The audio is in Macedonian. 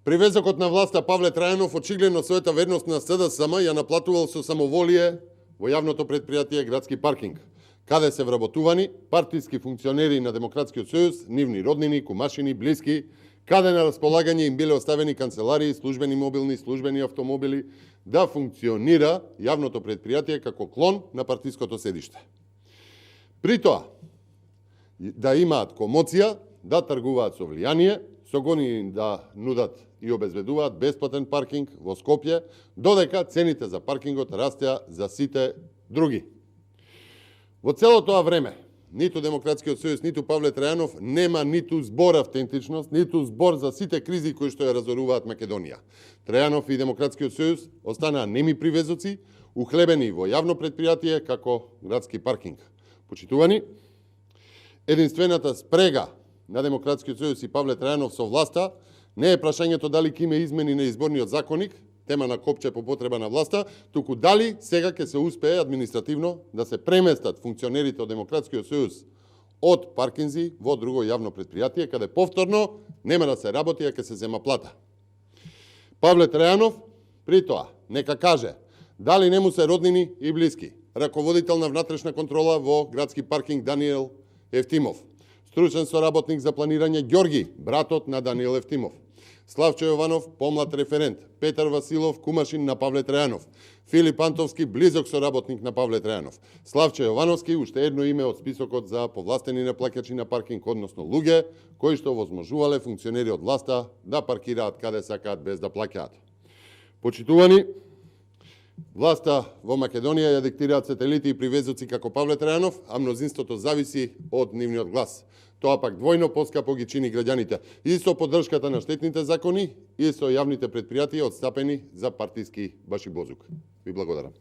Привезокот на власта Павле Трајанов очигледно својата верност на СДСМ ја наплатувал со самоволие во јавното предпријатие Градски паркинг, каде се вработувани партиски функционери на Демократскиот сојуз, нивни роднини, кумашини, блиски, каде на располагање им биле оставени канцеларии, службени мобилни, службени автомобили, да функционира јавното предпријатие како клон на партиското седиште. При тоа, да имаат комоција, да тргуваат со влијание, со гонини да нудат и обезбедуваат бесплатен паркинг во Скопје, додека цените за паркингот растеа за сите други. Во цело тоа време, ниту Демократскиот сојуз, ниту Павле Трајанов нема ниту збор автентичност, ниту збор за сите кризи кои што ја разоруваат Македонија. Трајанов и Демократскиот сојуз останаа неми привезоци, ухлебени во јавно предпријатие како Градски паркинг. Почитувани, единствената спрега на Демократскиот сојуз и Павле Трајанов со власта не е прашањето дали ќе има измени на изборниот законник, тема на копче по потреба на власта, туку дали сега ќе се успее административно да се преместат функционерите од Демократскиот сојуз од паркинзи во друго јавно предпријатие, каде повторно нема да се работи, а ќе се зема плата. Павле Трајанов, при тоа, нека каже дали не му се роднини и блиски, раководител на внатрешна контрола во Градски паркинг Даниел Евтимов, стручен соработник за планирање Ѓорги, братот на Даниел Евтимов, Славчо Јованов, помлад референт, Петар Василов, кумашин на Павле Трајанов, Филип Антовски, близок соработник на Павле Трајанов, Славчо Јовановски, уште едно име од списокот за повластени неплаќачи на паркинг, односно луѓе кои што возможувале функционери од власта да паркираат каде сакаат без да плаќаат. Почитувани, власта во Македонија ја диктираат сателити и привезоци како Павле Трајанов, а мнозинството зависи од нивниот глас. Тоа пак двојно поскапо ги чини граѓаните и со поддршката на штетните закони и со јавните предпријатија одстапени за партиски башибозук. Ви благодарам.